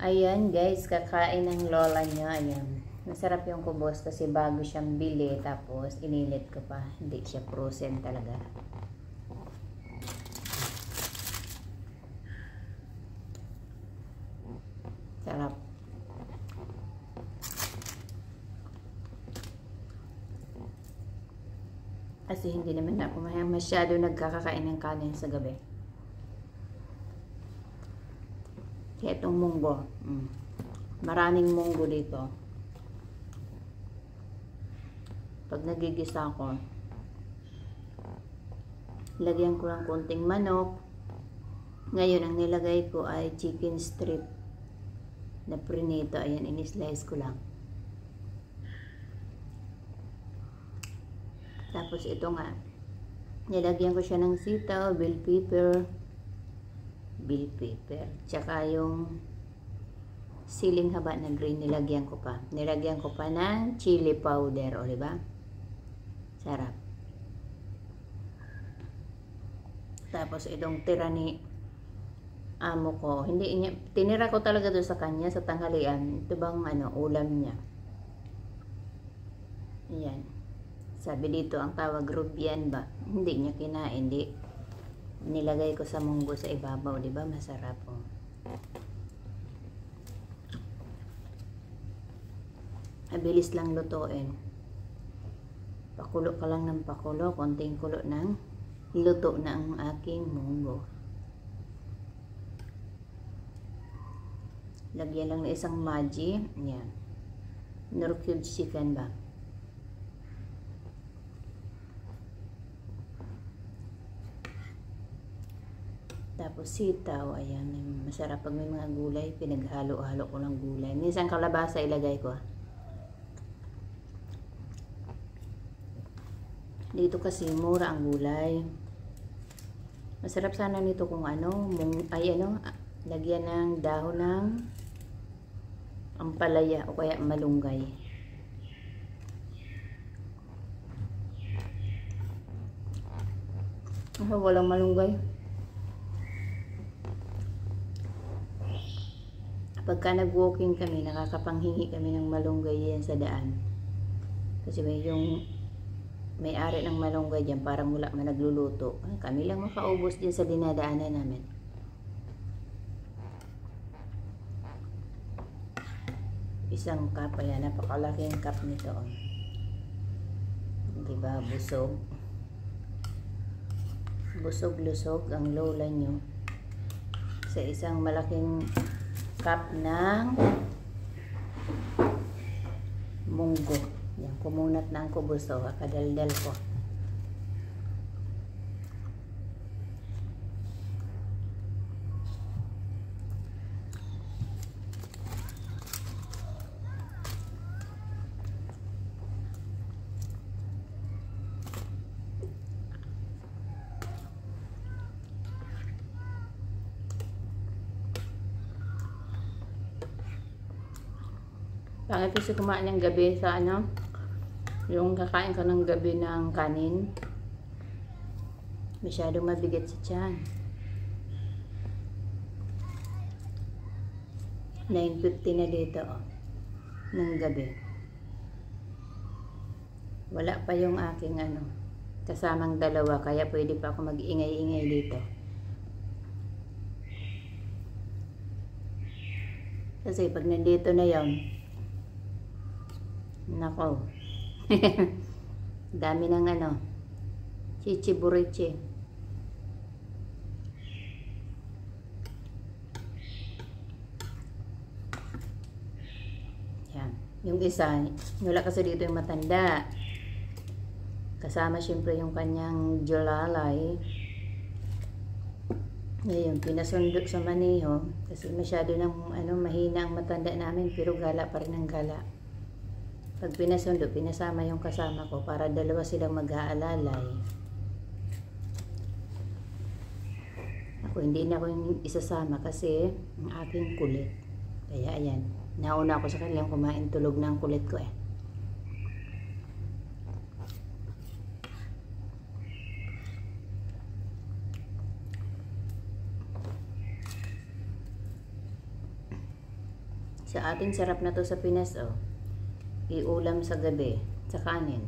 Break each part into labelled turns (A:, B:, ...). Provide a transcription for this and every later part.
A: Ayan guys, kakain ng lola niya. Ayan. Masarap yung kubos kasi bago siyang bili. Tapos inilit ko pa. Hindi siya frozen talaga. Sarap. Kasi hindi naman ako masyado nagkakakain ng kanin sa gabi. Kaya itong munggo. Maraming munggo dito. Pag nagigisa ako, lagyan ko ng konting manok. Ngayon, ang nilagay ko ay chicken strip na prinito. Ayan, in-slice ko lang. Tapos ito nga, nilagyan ko siya ng sitaw, bell pepper, tsaka yung siling haba na green, nilagyan ko pa ng chili powder, o diba? Sarap. Tapos itong tira ni amo ko, tinira ko talaga doon sa kanya sa tanghalian. Ito bang ulam niya. Ayan. Sabi dito ang tawag rubian ba? Hindi niya kinain, nilagay ko sa munggo sa ibabaw, di ba? Masarap po. Mabilis lang lutuin. Pakulo ka lang ng pakulo, konting kulo ng luto na ang aking munggo. Lagyan lang ng isang Maggi. Yan. Nor cubed chicken ba? Tapos sitaw, ayan, masarap pag may mga gulay, pinaghalo-halo ko ng gulay. Minsan kalabasa ilagay ko. Dito kasi mura ang gulay. Masarap sana nito kung lagyan ng dahon ng ampalaya o kaya malunggay. Walang malunggay. Pagka nag-walking kami, nakakapanghingi kami ng malunggay yan sa daan. Kasi may ari ng malunggay dyan, parang wala man nagluluto. Kami lang makaubos dyan sa dinadaanan namin. Isang cup, ayan, napakalaking cup nito. Diba, busog. Busog-lusog ang lola nyo sa isang malaking cup ng munggo. Yan, kumunat na ang kubos. So, kadaldal ko. Pangit kasi kumain ng gabi sa yung kakain ka ng gabi ng kanin. Masyadong mabigat sa tiyan. 9:50 na dito ng gabi. Wala pa yung aking kasamang dalawa, kaya pwede pa ako mag-ingay-ingay dito. Kasi pag nandito na yon, nako, dami ng chichiburichi. Yan. Yung isa, wala kasi dito yung matanda. Kasama syempre yung kanyang jolalay. Ngayon, pinasundo sa maneho kasi masyado ng mahina ang matanda namin, pero gala pa rin ang gala. Pag pinasundo, pinasama yung kasama ko para dalawa silang mag-aalalay. Ako, hindi na ako yung isasama kasi ang aking kulit. Kaya ayan, nauna ako sa kanilang kumain, tulog na ang kulit ko eh. Sa ating sarap na to sa Pinas, oh. Iulam sa gabi, sa kanin.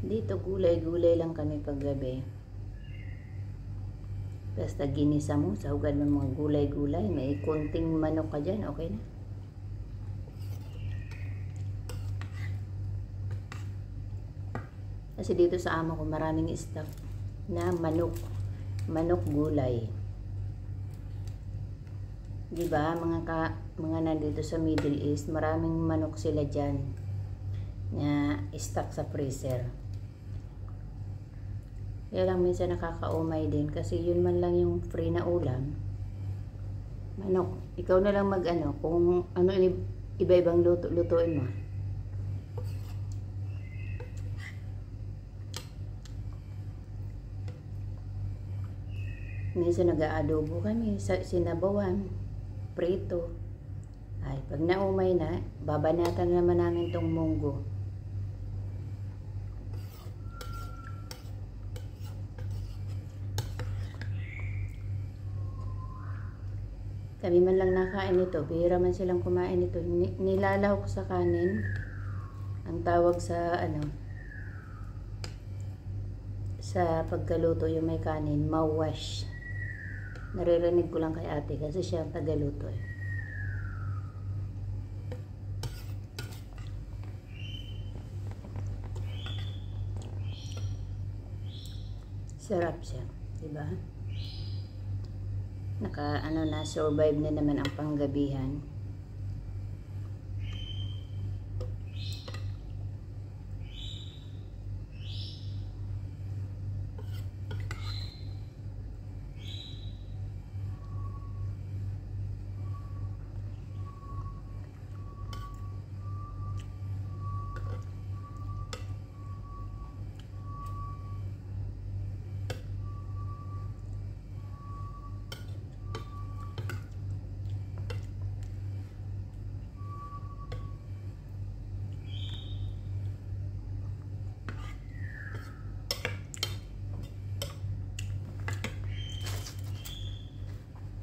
A: Dito gulay-gulay lang kami paggabi. Basta ginisa mo, sahugan ng mga gulay-gulay, may konting manok ka dyan, okay na. Kasi dito sa amo ko maraming stock na manok gulay. 'Di ba mga nandito sa Middle East, maraming manok sila diyan na stock sa freezer. Kaya lang minsan nakakaumay din kasi yun man lang yung free na ulam. Manok, ikaw na lang mag-ano kung ano iba-ibang lutuin mo. Minsan nag-aadobo kami, sinabawan, prito. Ay, pag naumay na, babanatan naman namin tong munggo. Kami man lang nakain nito, bihira man silang kumain nito. Nilalaw ko sa kanin. Ang tawag sa sa pagkaluto yung may kanin, mawash. Naririnig ko lang kay ate kasi siya ang tagaluto eh. Sarap siya, di ba? Na survive na naman ang panggabihan.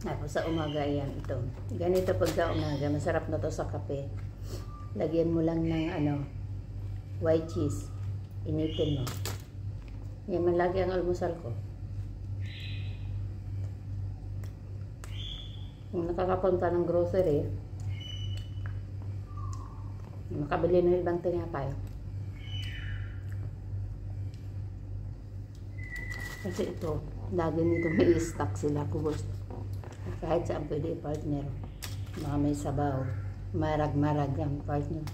A: Tapos sa umaga yan ito. Ganito pagka umaga, masarap na to sa kape. Lagyan mo lang ng white cheese. Initin mo. Yan man lagi ang almusal ko. Kung nakakapunta ng grocery, makabili ng ibang tinapay. Kasi ito, lagi nito may stock sila, kubos. Kahit saan pwede partner. Mga may sabaw. Marag-marag ang partner.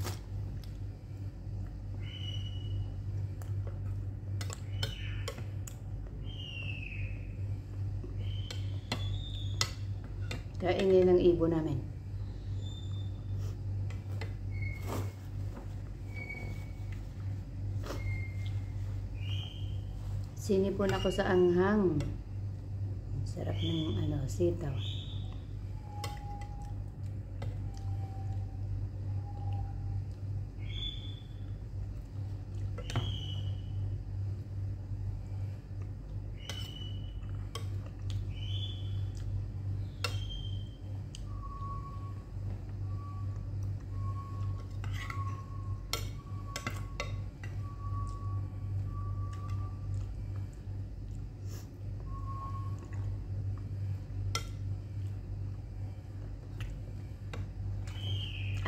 A: Kainin ng ibo namin. Sinipon ako sa anghang. Sarap ng sitaw.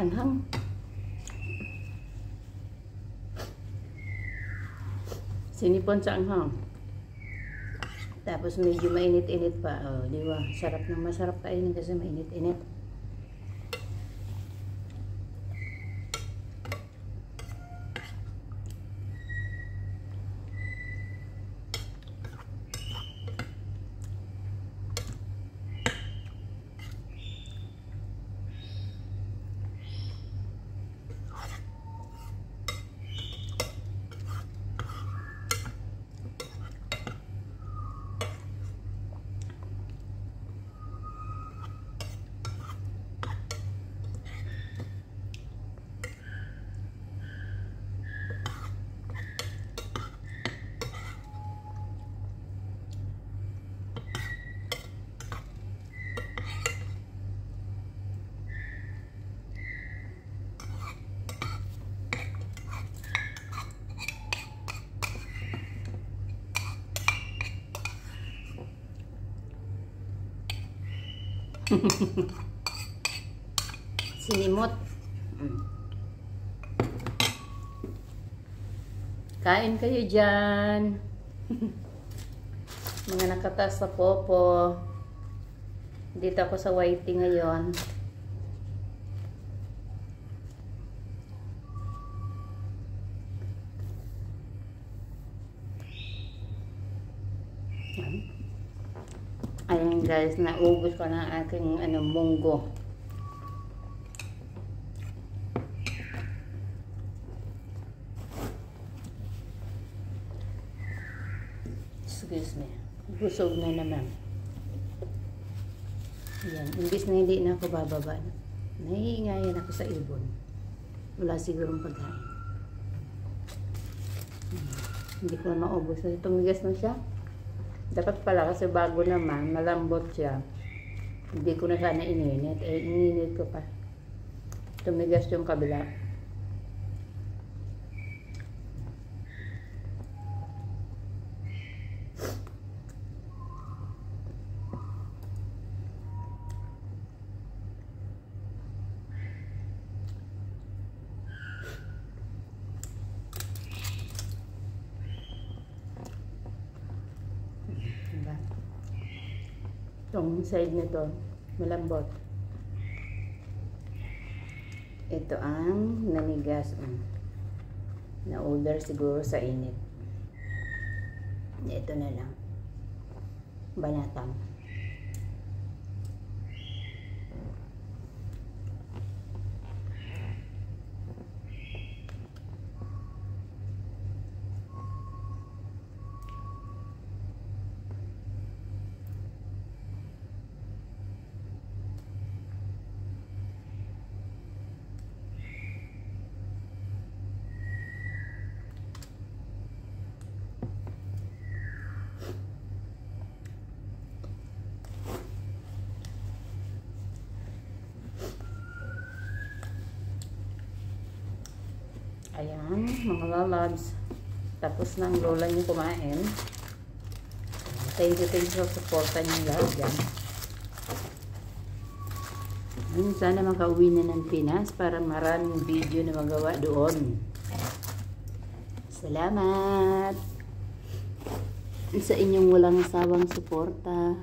A: Anghang. Sinipon sa anghang. Tapos medyo mainit-init pa. Oh, di ba? Sarap na masarap kainin kasi mainit-init. Sinimot. Kain kayo dyan. Mga nakatas sa popo. Dito ako sa Whitey ngayon. Ayan guys, naubos ko ng aking munggo. Excuse me. Busog na naman. Yan. Imbis na hindi na ako bababa. Nahihingayan ako sa ibon. Wala sigurong pagkain. Hindi ko na maubos. Tumigas na siya. Dapat pala kasi bago naman, malambot siya. Hindi ko na sana ininit. Ininit ko pa. Tumigas yung kabila. Itong side nito, malambot. Ito ang nanigas. Na-order siguro sa init. Ito na lang. Banatang. Ayan, mga lalabs. Tapos na ang lola niyo kumain. Thank you sa supportan niyo lahat dyan. Sana makauwi na ng Pinas para maraming video na magawa doon. Salamat sa inyong walang sawang suporta.